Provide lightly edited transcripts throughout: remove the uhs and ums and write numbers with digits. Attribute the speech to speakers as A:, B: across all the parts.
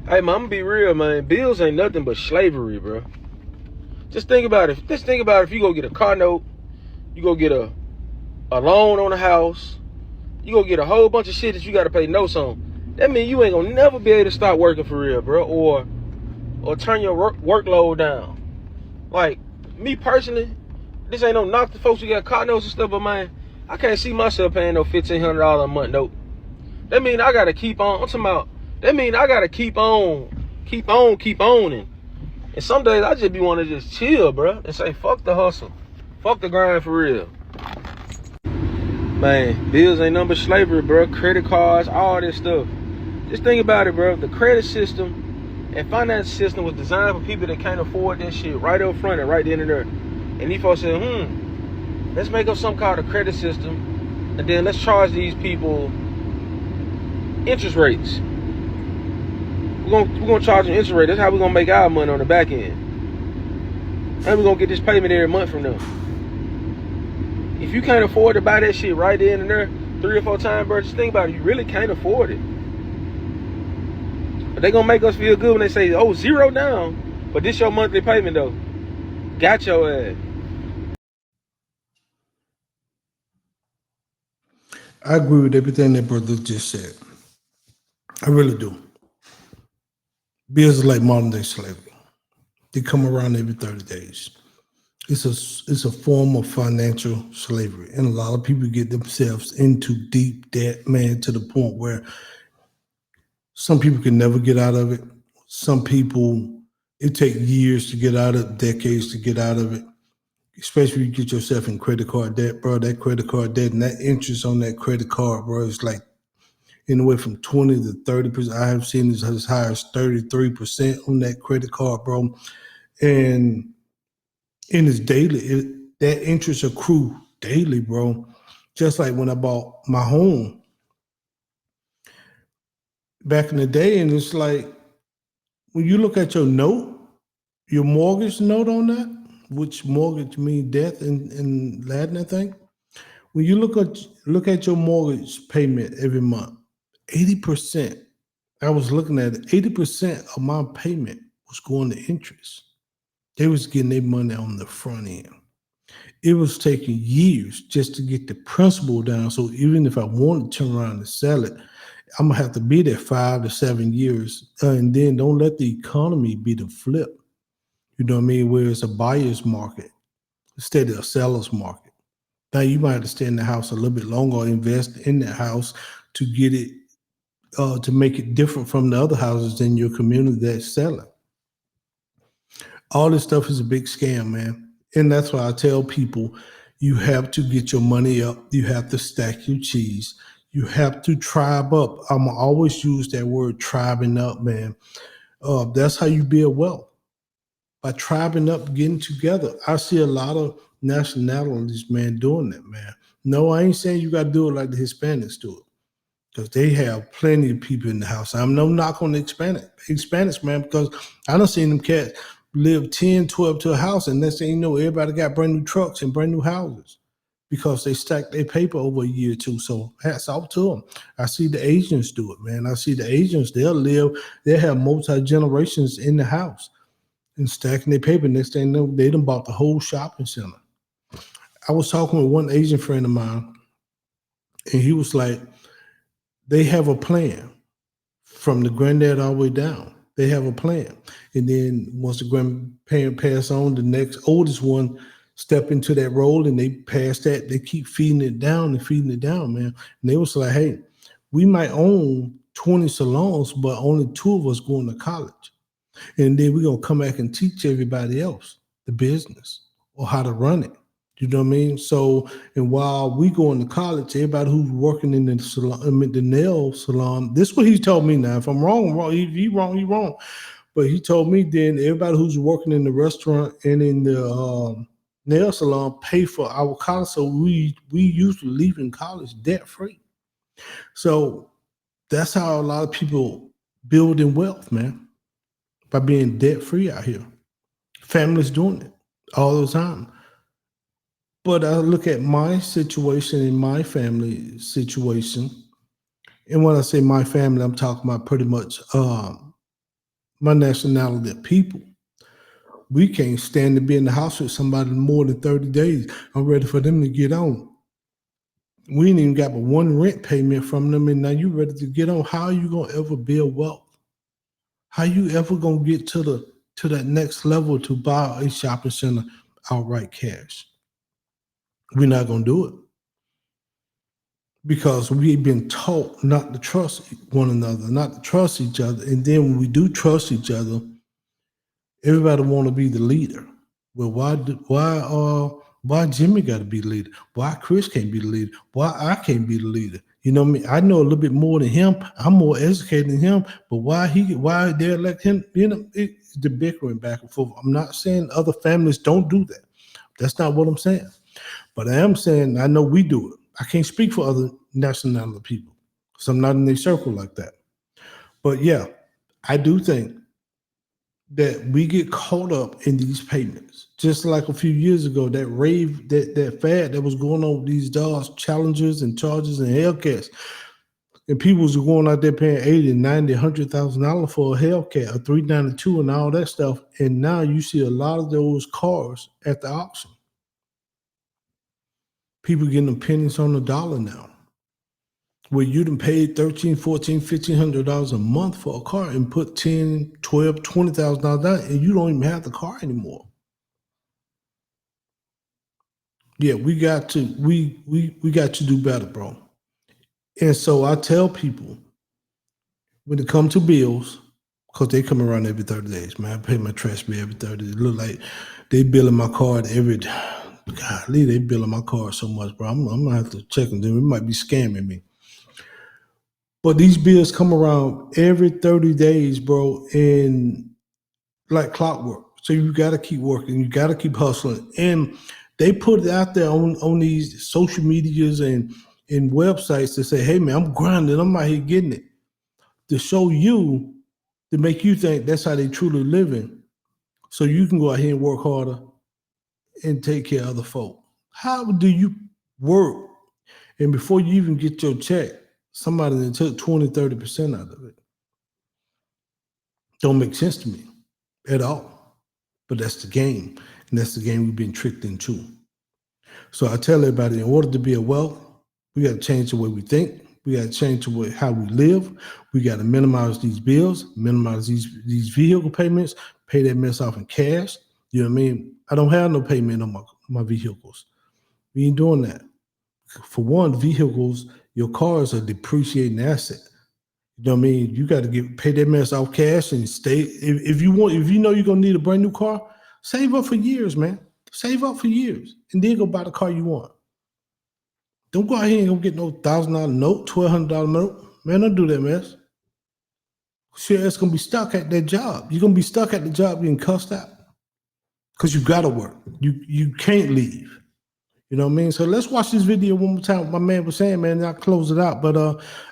A: Hey, man, I'm gonna be real, man. Bills ain't nothing but slavery, bro. Just think about it. Just think about it. If you go get a car note, you go get a loan on a house, you go get a whole bunch of shit that you gotta pay notes on. That means you ain't gonna never be able to start working for real, bro, or turn your workload down. Like me personally, this ain't no knock to folks who got car notes and stuff, but man, I can't see myself paying no $1,500 a month note. That mean I gotta keep on. I'm talking about. That mean I gotta keep on, keep on. And some days I just be want to just chill, bro, and say fuck the hustle, fuck the grind for real. Man, bills ain't nothing but slavery, bro. Credit cards, all this stuff. Just think about it, bro. The credit system and finance system was designed for people that can't afford that shit right up front and right then and there. And these folks said, let's make up something called a credit system, and then let's charge these people interest rates. We're gonna charge an interest rate. That's how we're gonna make our money on the back end. And we're gonna get this payment every month from them. If you can't afford to buy that shit right then and there 3 or 4 times, bro, just think about it. You really can't afford it. But they gonna make us feel good when they say, oh, 0 down. But this your monthly payment though. Got your ass.
B: I agree with everything that brother just said. I really do. Bills are like modern day slavery. They come around every 30 days. It's a form of financial slavery. And a lot of people get themselves into deep debt, man, to the point where some people can never get out of it. Some people, it takes years to get out of it, decades to get out of it. Especially if you get yourself in credit card debt, bro. That credit card debt and that interest on that credit card, bro, is like anywhere from 20 to 30%. I have seen it as high as 33% on that credit card, bro. And it's daily. That interest accrue daily, bro. Just like when I bought my home back in the day, and it's like when you look at your note, your mortgage note on that, which mortgage means death in Latin, I think. When you look at your mortgage payment every month, 80%. I was looking at it. 80% of my payment was going to interest. They was getting their money on the front end. It was taking years just to get the principal down. So even if I wanted to turn around and sell it, I'm gonna have to be there 5 to 7 years. And then don't let the economy be the flip. You know what I mean? Where it's a buyer's market instead of a seller's market. Now you might have to stay in the house a little bit longer or invest in that house to get it to make it different from the other houses in your community that's selling. All this stuff is a big scam, man. And that's why I tell people you have to get your money up. You have to stack your cheese. You have to tribe up. I'm going to always use that word tribing up, man. That's how you build wealth. By tribing up, getting together. I see a lot of nationalities, man, doing that, man. No, I ain't saying you got to do it like the Hispanics do it, because they have plenty of people in the house. I'm no knock on the Hispanics, man, because I done seen them cats live 10, 12 to a house, and next thing you know, everybody got brand new trucks and brand new houses because they stacked their paper over a year or two. So hats off to them. I see the Asians do it, man. I see the Asians, they'll have multi-generations in the house and stacking their paper. Next thing you know, they done bought the whole shopping center. I was talking with one Asian friend of mine, and he was like, they have a plan from the granddad all the way down. They have a plan. And then once the grandparent pass on, the next oldest one step into that role and they pass that, they keep feeding it down and feeding it down, man. And they was like, hey, we might own 20 salons, but only 2 of us going to college. And then we're going to come back and teach everybody else the business or how to run it. You know what I mean? So, and while we going to college, everybody who's working in the salon, the nail salon, this is what he told me now. If I'm wrong, I'm wrong. He wrong, he wrong. But he told me then everybody who's working in the restaurant and in the nail salon pay for our college. So we usually leave in college debt free. So that's how a lot of people build in wealth, man, by being debt free out here. Families doing it all the time. But I look at my situation and my family situation. And when I say my family, I'm talking about pretty much my nationality of people. We can't stand to be in the house with somebody more than 30 days. I'm ready for them to get on. We ain't even got but one rent payment from them, and now you ready to get on. How are you gonna ever build wealth? How you ever gonna get to that next level to buy a shopping center outright cash? We're not gonna do it because we've been taught not to trust one another, not to trust each other. And then when we do trust each other, everybody want to be the leader. Well, why Jimmy got to be the leader? Why Chris can't be the leader? Why I can't be the leader? You know what I mean? I know a little bit more than him. I'm more educated than him. But why they elect him? You know, it's the bickering back and forth. I'm not saying other families don't do that. That's not what I'm saying. But I am saying I know we do it. I can't speak for other nationality people because I'm not in their circle like that. But yeah, I do think that we get caught up in these payments. Just like a few years ago, that rave, that fad that was going on with these Dodge Challengers and Chargers and Hellcats. And people was going out there paying $80, $90, $100,000 for a Hellcat, a 392 and all that stuff. And now you see a lot of those cars at the auction. People getting them pennies on the dollar now. Where you done paid $1,300, $1,400, $1,500 a month for a car and put $10,000, $12,000, $20,000 down, and you don't even have the car anymore. Yeah, we got to do better, bro. And so I tell people when it comes to bills, because they come around every 30 days, man. I pay my trash bill every 30 days. It look like they billing my card golly, they billing my card so much, bro. I'm gonna have to check them. They might be scamming me. But these bills come around every 30 days, bro, and like clockwork. So you got to keep working. You got to keep hustling. And they put it out there on these social medias and websites to say, hey, man, I'm grinding. I'm out here getting it. To show you, to make you think that's how they truly living. So you can go out here and work harder and take care of other folk. How do you work? And before you even get your check, somebody that took 20, 30% out of it. Don't make sense to me at all. But that's the game. And that's the game we've been tricked into. So I tell everybody, in order to be a wealth, we got to change the way we think. We got to change the way how we live. We got to minimize these bills, minimize these vehicle payments, pay that mess off in cash. You know what I mean? I don't have no payment on my vehicles. We ain't doing that. For one, vehicles, your cars are depreciating asset. You know what I mean? You got to pay that mess off cash and stay. If you know you're gonna need a brand new car, save up for years, man. Save up for years, and then go buy the car you want. Don't go out here and go get no $1,000 note, $1,200 note, man. Don't do that mess. Sure, it's gonna be stuck at that job. You're gonna be stuck at the job getting cussed out because you gotta work. You can't leave. You know what I mean? So let's watch this video one more time. What my man was saying, man, and I'll close it out. But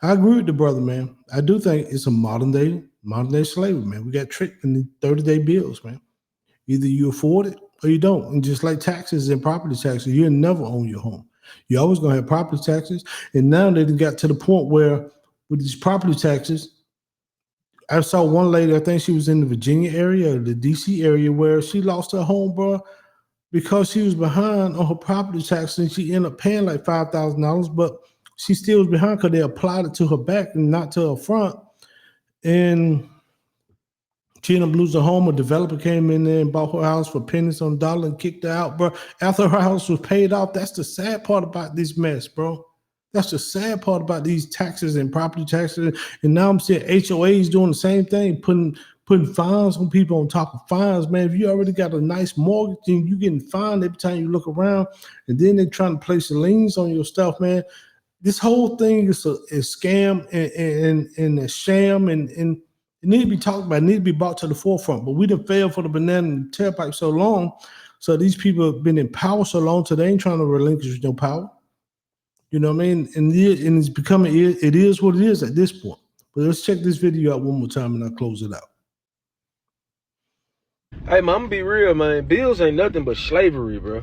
B: I agree with the brother, man. I do think it's a modern day slavery, man. We got tricked in the 30-day bills, man. Either you afford it or you don't. And just like taxes and property taxes, you'll never own your home. You're always gonna have property taxes. And now they got to the point where with these property taxes, I saw one lady, I think she was in the Virginia area or the DC area, where she lost her home, bro, because she was behind on her property taxes, and she ended up paying like $5,000, but she still was behind because they applied it to her back and not to her front. And she ended up losing her home. A developer came in there and bought her house for pennies on the dollar and kicked her out, bro. After her house was paid off, that's the sad part about this mess, bro. That's the sad part about these taxes and property taxes. And now I'm seeing HOAs doing the same thing, putting fines on people on top of fines, man. If you already got a nice mortgage and you getting fined every time you look around, and then they're trying to place the liens on your stuff, man. This whole thing is a scam and a sham, and it need to be talked about, it need to be brought to the forefront. But we done failed for the banana and tailpipe so long. So these people have been in power so long, so they ain't trying to relinquish no power. You know what I mean? And it's becoming, it is what it is at this point. But let's check this video out one more time and I'll close it out.
A: Hey, man, I'm gonna be real, man. Bills ain't nothing but slavery, bro.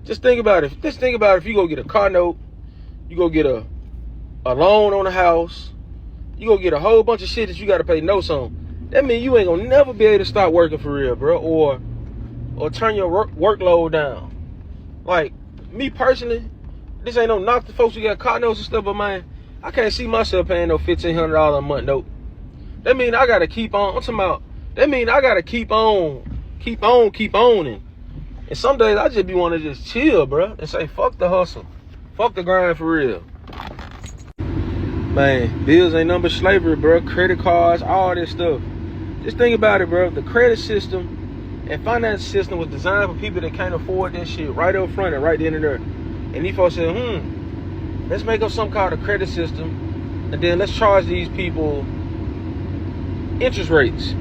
A: Just think about it. Just think about if you go get a car note, you go get a loan on a house, you go get a whole bunch of shit that you got to pay notes on. that means you ain't gonna never be able to stop working for real, bro, or turn your workload down. Like, me personally, this ain't no knock to folks who got car notes and stuff, but man, I can't see myself paying no $1,500 a month note. That mean I gotta keep on. I'm talking about. That mean I gotta keep owning. And some days I just be wanting to just chill, bro, and say fuck the hustle, fuck the grind for real. Man, bills ain't nothing but slavery, bro. Credit cards, all this stuff. Just think about it, bro. The credit system and finance system was designed for people that can't afford that shit right up front and right then and there. And these folks said, let's make up some kind of credit system, and then let's charge these people interest rates.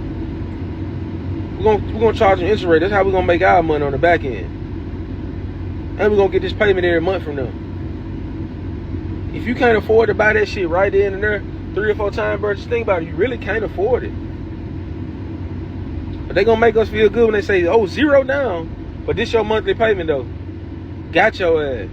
A: We're gonna charge them interest rate. That's how we're gonna make our money on the back end. And we're gonna get this payment every month from them. If you can't afford to buy that shit right then and there 3 or 4 times, bro, just think about it. You really can't afford it. But they gonna make us feel good when they say, oh, 0 down. But this your monthly payment though. Got your ass.